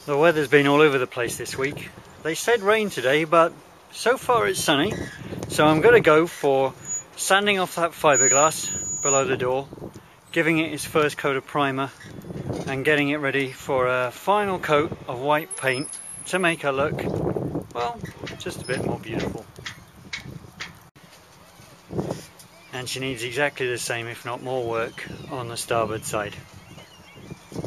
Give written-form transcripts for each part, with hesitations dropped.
The weather's been all over the place this week. They said rain today, but so far it's sunny. So I'm going to go for sanding off that fiberglass below the door, giving it its first coat of primer and getting it ready for a final coat of white paint to make her look, well, just a bit more beautiful. And she needs exactly the same, if not more work, on the starboard side.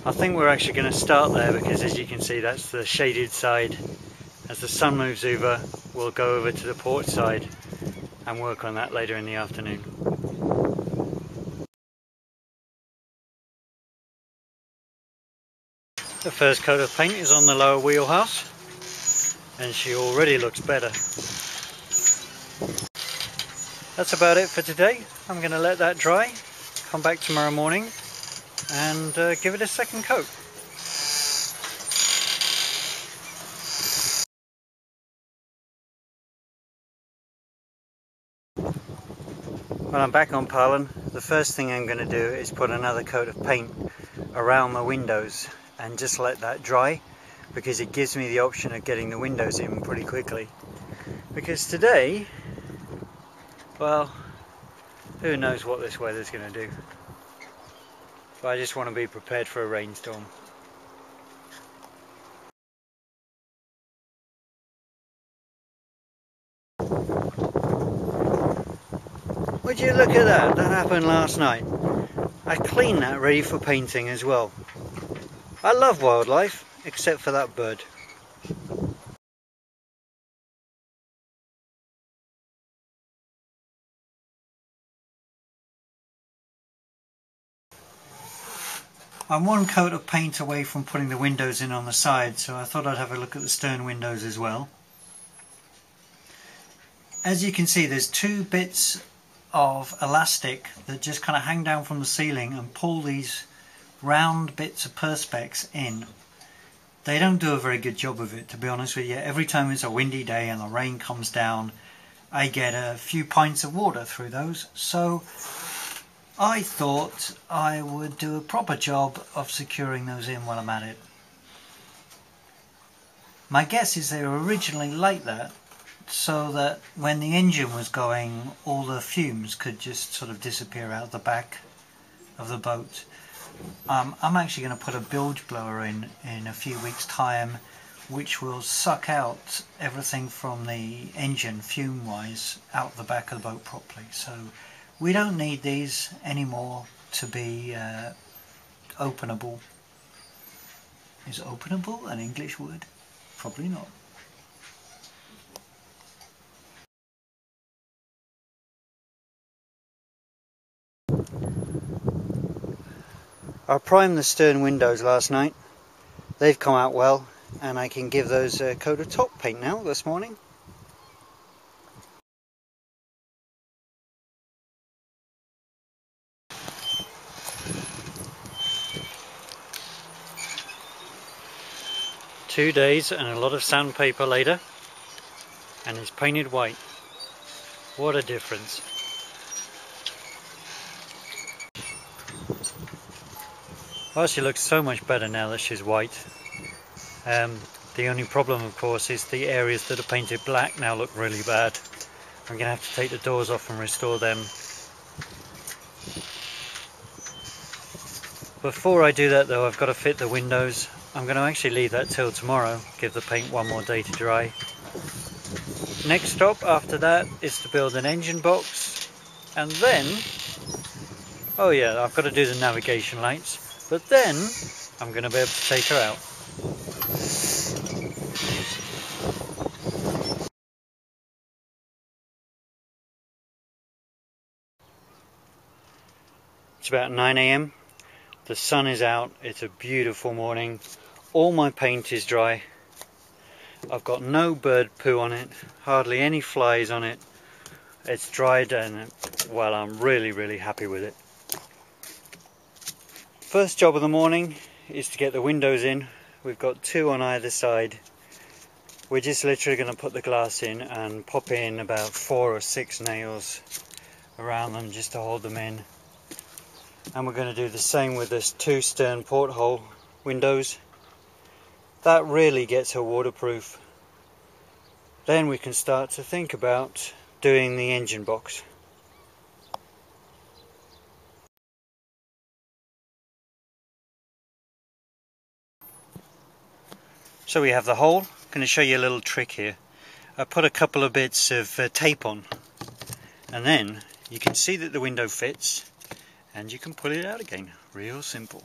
I think we're actually going to start there because, as you can see, that's the shaded side. As the sun moves over, we'll go over to the port side and work on that later in the afternoon. The first coat of paint is on the lower wheelhouse and she already looks better. That's about it for today. I'm going to let that dry, come back tomorrow morning and give it a second coat. When I'm back on Pärlan, the first thing I'm going to do is put another coat of paint around the windows and just let that dry, because it gives me the option of getting the windows in pretty quickly. Because today, well, who knows what this weather's going to do. But I just want to be prepared for a rainstorm. Would you look at that? That happened last night. I cleaned that ready for painting as well. I love wildlife, except for that bird. I'm one coat of paint away from putting the windows in on the side, so I thought I'd have a look at the stern windows as well. As you can see, there's two bits of elastic that just kind of hang down from the ceiling and pull these round bits of perspex in. They don't do a very good job of it, to be honest with you. Every time it's a windy day and the rain comes down, I get a few pints of water through those. So I thought I would do a proper job of securing those in while I'm at it. My guess is they were originally like that, so that when the engine was going, all the fumes could just sort of disappear out the back of the boat. I'm actually going to put a bilge blower in a few weeks' time, which will suck out everything from the engine fume-wise out the back of the boat properly. So we don't need these anymore to be openable. Is openable an English word? Probably not. I primed the stern windows last night. They've come out well, and I can give those a coat of top paint now this morning. Two days and a lot of sandpaper later, and it's painted white. What a difference. Well, she looks so much better now that she's white. The only problem, of course, is the areas that are painted black now look really bad. I'm going to have to take the doors off and restore them. Before I do that though, I've got to fit the windows. I'm going to actually leave that till tomorrow, give the paint one more day to dry. Next stop after that is to build an engine box, and then, oh yeah, I've got to do the navigation lights. But then, I'm going to be able to take her out. It's about 9 AM. The sun is out. It's a beautiful morning. All my paint is dry. I've got no bird poo on it. Hardly any flies on it. It's dried and, well, I'm really happy with it. First job of the morning is to get the windows in. We've got two on either side. We're just literally going to put the glass in and pop in about 4 or 6 nails around them just to hold them in. And we're going to do the same with this two stern porthole windows. that really gets her waterproof, then we can start to think about doing the engine box. So we have the hole. I'm going to show you a little trick here. I put a couple of bits of tape on, and then you can see that the window fits, and you can pull it out again. Real simple.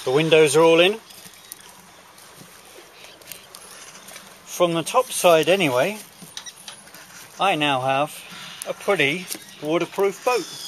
The windows are all in. From the top side anyway, I now have a pretty waterproof boat.